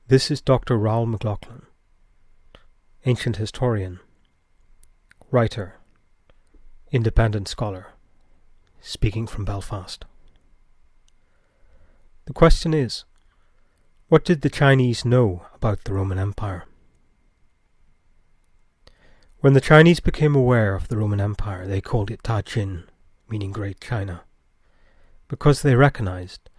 This is Dr. Raoul McLaughlin, ancient historian, writer, independent scholar, speaking from Belfast. The question is, what did the Chinese know about the Roman Empire? When the Chinese became aware of the Roman Empire, they called it Ta Qin, meaning Great China, because they recognized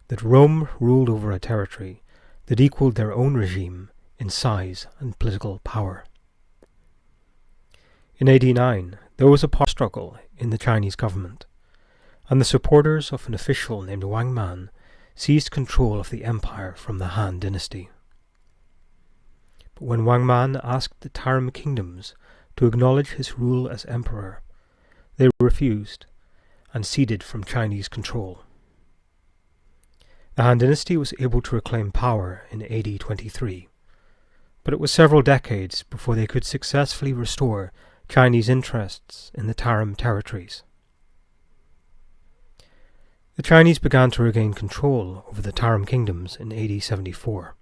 that Rome ruled over a territory that equaled their own regime in size and political power. In AD 9, there was a power struggle in the Chinese government, and the supporters of an official named Wang Man seized control of the empire from the Han dynasty. But when Wang Man asked the Tarim kingdoms to acknowledge his rule as emperor, they refused and ceded from Chinese control. The Han dynasty was able to reclaim power in AD 23, but it was several decades before they could successfully restore Chinese interests in the Tarim territories. The Chinese began to regain control over the Tarim kingdoms in AD 74,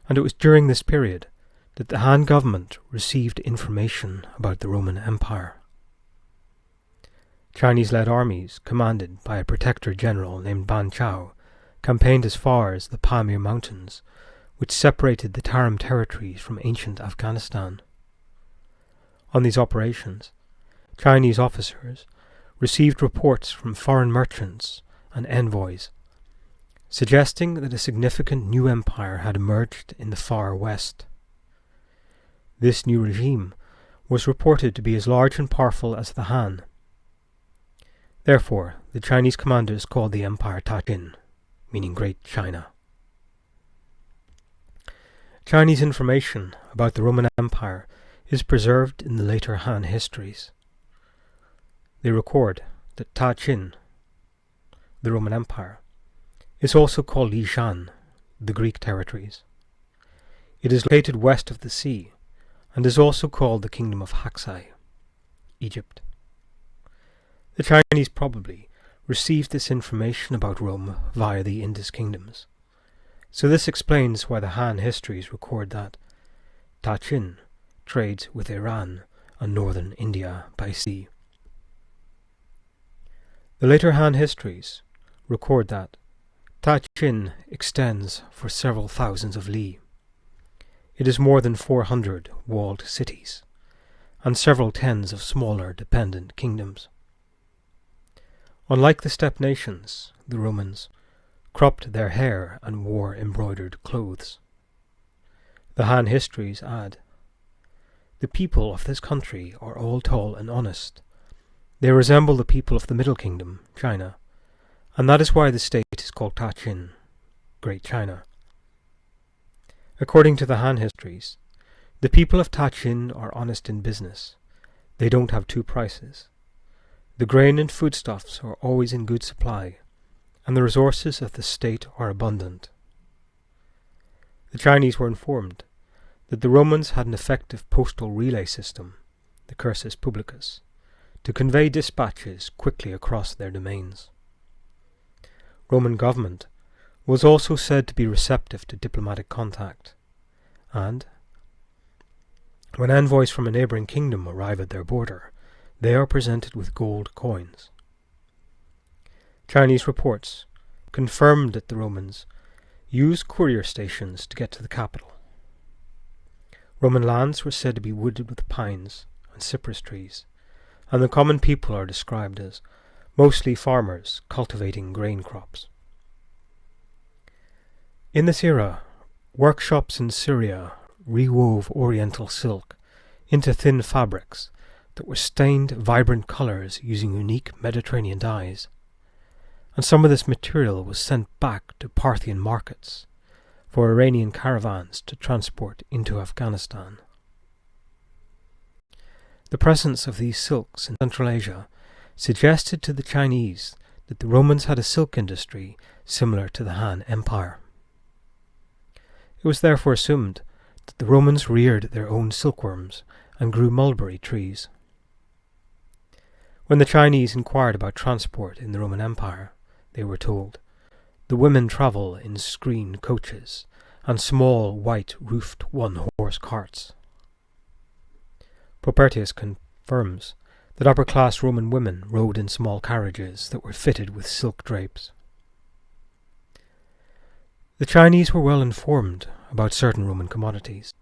and it was during this period that the Han government received information about the Roman Empire. Chinese-led armies, commanded by a protector general named Ban Chao, campaigned as far as the Pamir Mountains, which separated the Tarim territories from ancient Afghanistan. On these operations, Chinese officers received reports from foreign merchants and envoys, suggesting that a significant new empire had emerged in the far west. This new regime was reported to be as large and powerful as the Han. Therefore, the Chinese commanders called the empire Ta Qin, meaning Great China. Chinese information about the Roman Empire is preserved in the later Han histories. They record that Ta Qin, the Roman Empire, is also called Lishan, the Greek territories. It is located west of the sea and is also called the Kingdom of Haksai, Egypt. The Chinese probably received this information about Rome via the Indus kingdoms, so this explains why the Han histories record that Ta Qin trades with Iran and northern India by sea. The later Han histories record that Ta Qin extends for several thousands of li. It is more than 400 walled cities, and several tens of smaller dependent kingdoms. Unlike the steppe nations, the Romans cropped their hair and wore embroidered clothes. The Han histories add, "The people of this country are all tall and honest. They resemble the people of the Middle Kingdom, China, and that is why the state is called Ta Qin, Great China." According to the Han histories, the people of Ta Qin are honest in business. They don't have two prices. The grain and foodstuffs are always in good supply, and the resources of the state are abundant. The Chinese were informed that the Romans had an effective postal relay system, the cursus publicus, to convey dispatches quickly across their domains. Roman government was also said to be receptive to diplomatic contact, and when envoys from a neighbouring kingdom arrive at their border, they are presented with gold coins. Chinese reports confirmed that the Romans used courier stations to get to the capital. Roman lands were said to be wooded with pines and cypress trees, and the common people are described as mostly farmers cultivating grain crops. In this era, workshops in Syria rewove Oriental silk into thin fabrics that were stained vibrant colours using unique Mediterranean dyes, and some of this material was sent back to Parthian markets for Iranian caravans to transport into Afghanistan. The presence of these silks in Central Asia suggested to the Chinese that the Romans had a silk industry similar to the Han Empire. It was therefore assumed that the Romans reared their own silkworms and grew mulberry trees. When the Chinese inquired about transport in the Roman Empire, they were told, "The women travel in screen coaches, and small white-roofed one-horse carts. Propertius confirms that upper-class Roman women rode in small carriages that were fitted with silk drapes. The Chinese were well informed about certain Roman commodities,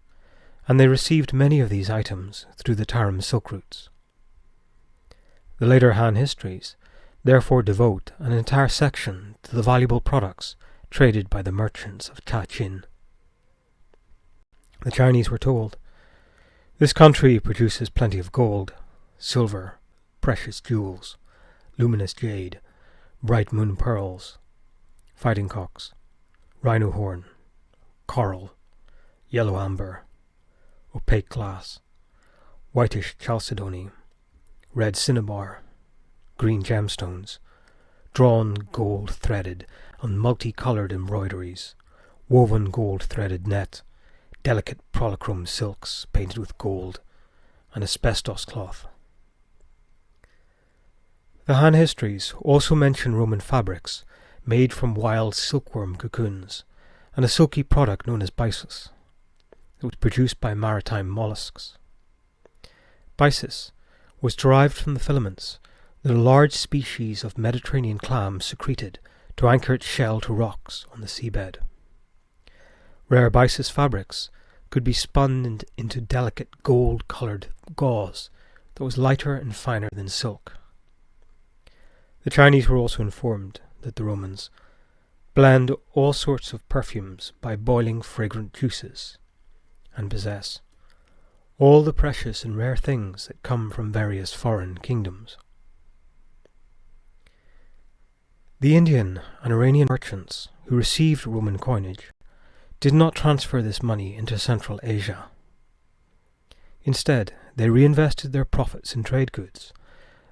and they received many of these items through the Tarim silk routes. The later Han histories therefore devote an entire section to the valuable products traded by the merchants of Ta-Chin. The Chinese were told, "This country produces plenty of gold, silver, precious jewels, luminous jade, bright moon pearls, fighting cocks, rhino horn, coral, yellow amber, opaque glass, whitish chalcedony, red cinnabar, green gemstones, drawn gold-threaded and multicoloured embroideries, woven gold-threaded net, delicate polychrome silks painted with gold, and asbestos cloth." The Han histories also mention Roman fabrics made from wild silkworm cocoons, and a silky product known as byssus. It was produced by maritime mollusks. Byssus was derived from the filaments that a large species of Mediterranean clam secreted to anchor its shell to rocks on the seabed. Rare byssus fabrics could be spun into delicate gold-coloured gauze that was lighter and finer than silk. The Chinese were also informed that the Romans blend all sorts of perfumes by boiling fragrant juices, and possess all the precious and rare things that come from various foreign kingdoms. The Indian and Iranian merchants who received Roman coinage did not transfer this money into Central Asia. Instead, they reinvested their profits in trade goods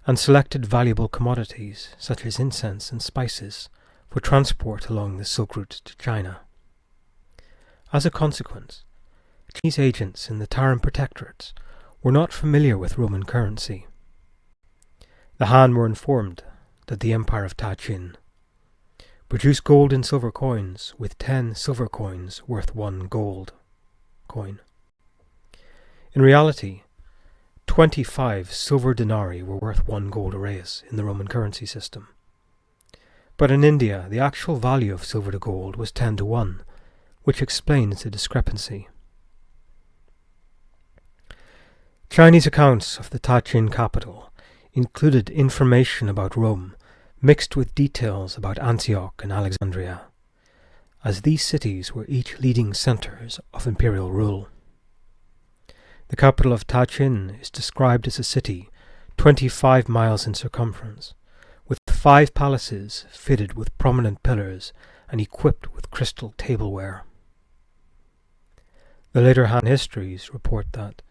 and selected valuable commodities such as incense and spices for transport along the Silk Route to China. As a consequence, Chinese agents in the Tarim protectorates were not familiar with Roman currency. The Han were informed that the Empire of Ta-Chin produced gold and silver coins with 10 silver coins worth 1 gold coin. In reality, 25 silver denarii were worth 1 gold aureus in the Roman currency system. But in India, the actual value of silver to gold was 10 to 1, which explains the discrepancy. Chinese accounts of the Ta-Chin capital included information about Rome mixed with details about Antioch and Alexandria, as these cities were each leading centres of imperial rule. The capital of Ta-Chin is described as a city 25 miles in circumference, with 5 palaces fitted with prominent pillars and equipped with crystal tableware. The later Han histories report that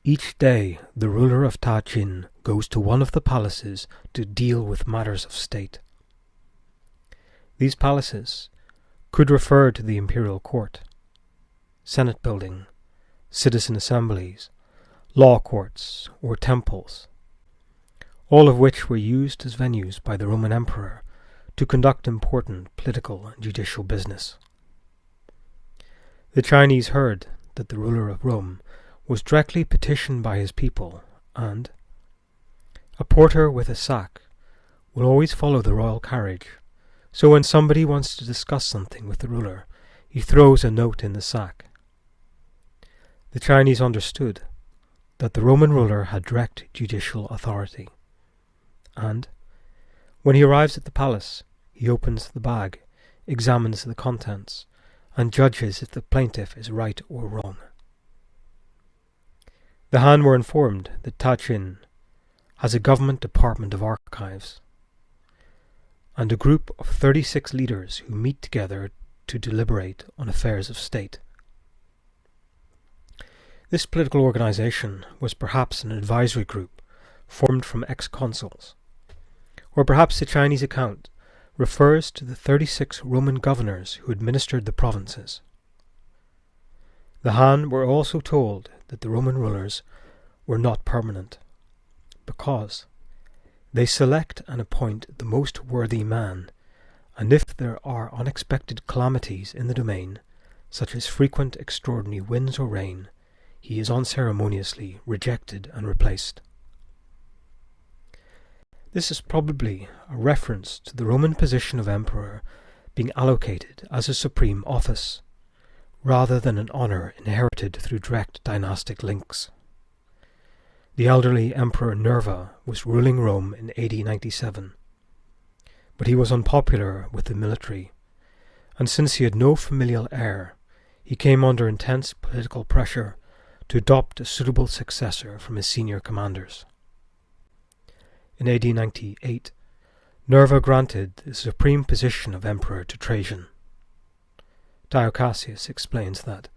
each day the ruler of Ta-Chin goes to one of the palaces to deal with matters of state. These palaces could refer to the imperial court, senate building, citizen assemblies, law courts, or temples, all of which were used as venues by the Roman emperor to conduct important political and judicial business. The Chinese heard that the ruler of Rome was directly petitioned by his people, and a porter with a sack will always follow the royal carriage, so when somebody wants to discuss something with the ruler, he throws a note in the sack. The Chinese understood that the Roman ruler had direct judicial authority, and when he arrives at the palace, he opens the bag, examines the contents, and judges if the plaintiff is right or wrong. The Han were informed that Ta-Chin has a government department of archives and a group of 36 leaders who meet together to deliberate on affairs of state. This political organization was perhaps an advisory group formed from ex-consuls, or perhaps the Chinese account refers to the 36 Roman governors who administered the provinces. The Han were also told that the Roman rulers were not permanent, because they select and appoint the most worthy man, and if there are unexpected calamities in the domain, such as frequent extraordinary winds or rain, he is unceremoniously rejected and replaced. This is probably a reference to the Roman position of emperor being allocated as a supreme office, rather than an honour inherited through direct dynastic links. The elderly Emperor Nerva was ruling Rome in AD 97, but he was unpopular with the military, and since he had no familial heir, he came under intense political pressure to adopt a suitable successor from his senior commanders. In AD 98, Nerva granted the supreme position of emperor to Trajan. Dio Cassius explains that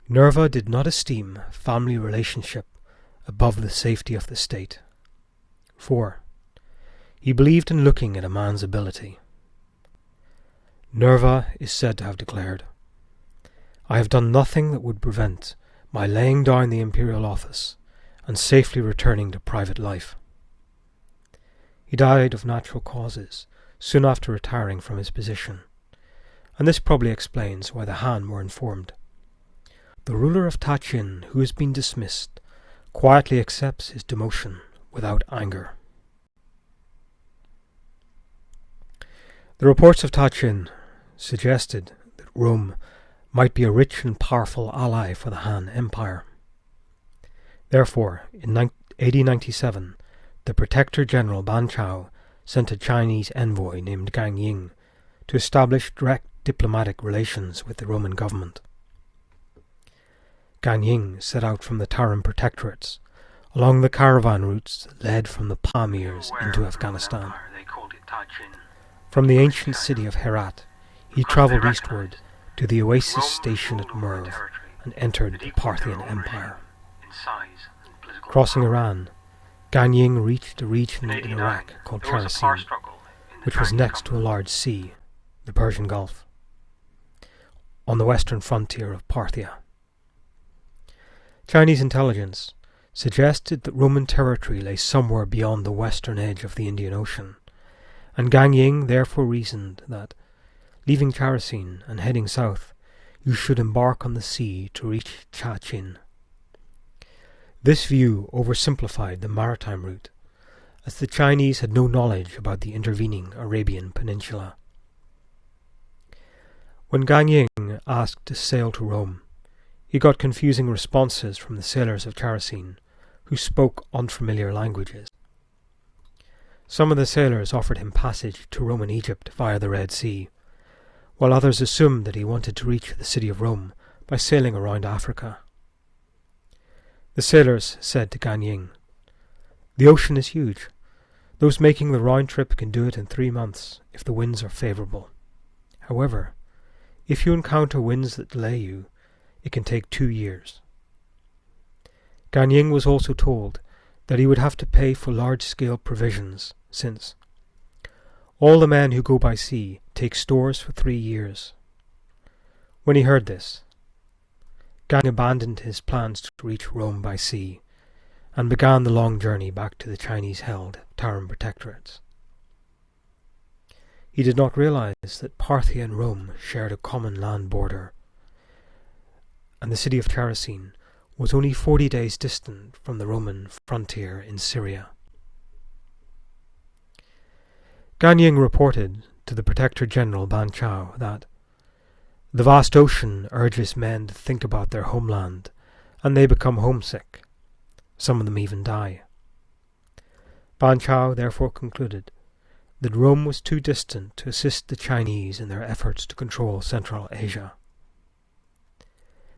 Nerva did not esteem family relationship above the safety of the state. 4. He believed in looking at a man's ability. Nerva is said to have declared, "I have done nothing that would prevent my laying down the imperial office and safely returning to private life." He died of natural causes soon after retiring from his position, and this probably explains why the Han were informed. The ruler of Tachin, who has been dismissed, quietly accepts his demotion without anger. The reports of Tachin suggested that Rome might be a rich and powerful ally for the Han Empire. Therefore, in AD 97, the Protector General Ban Chao sent a Chinese envoy named Gang Ying to establish direct diplomatic relations with the Roman government. Gan Ying set out from the Tarim protectorates along the caravan routes that led from the Pamirs into Afghanistan. From the ancient city of Herat, he travelled eastward to the oasis station at Merv and entered the Parthian Empire. Crossing Iran, Gan Ying reached a region in Iraq called Charasin, which was next to a large sea, the Persian Gulf, on the western frontier of Parthia. Chinese intelligence suggested that Roman territory lay somewhere beyond the western edge of the Indian Ocean, and Gang Ying therefore reasoned that, leaving Charasin and heading south, you should embark on the sea to reach Cachin. This view oversimplified the maritime route, as the Chinese had no knowledge about the intervening Arabian Peninsula. When Gang Ying asked to sail to Rome, he got confusing responses from the sailors of Charasin, who spoke unfamiliar languages. Some of the sailors offered him passage to Roman Egypt via the Red Sea, while others assumed that he wanted to reach the city of Rome by sailing around Africa. The sailors said to Gan Ying, "The ocean is huge. Those making the round trip can do it in 3 months if the winds are favourable. However, if you encounter winds that delay you, it can take 2 years." Gan Ying was also told that he would have to pay for large-scale provisions, since all the men who go by sea take stores for 3 years. When he heard this, Gang abandoned his plans to reach Rome by sea, and began the long journey back to the Chinese-held Tarim protectorates. He did not realize that Parthia and Rome shared a common land border, and the city of Charasin was only 40 days distant from the Roman frontier in Syria. Gan Ying reported to the Protector General Ban Chao that the vast ocean urges men to think about their homeland, and they become homesick. Some of them even die. Ban Chao therefore concluded that Rome was too distant to assist the Chinese in their efforts to control Central Asia.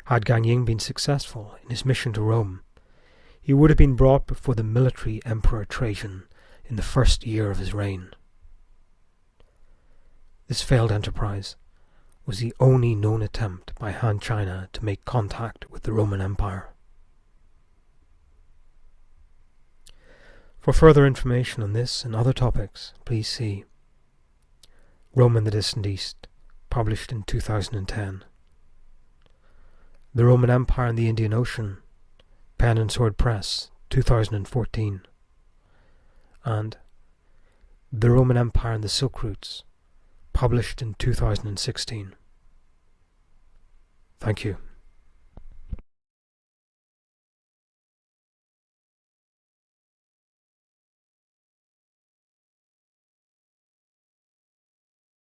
Had Gan Ying been successful in his mission to Rome, he would have been brought before the military Emperor Trajan in the first year of his reign. This failed enterprise was the only known attempt by Han China to make contact with the Roman Empire. For further information on this and other topics, please see Rome and the Distant East, published in 2010. The Roman Empire and the Indian Ocean, Pen and Sword Press, 2014. And The Roman Empire and the Silk Routes, published in 2016. Thank you.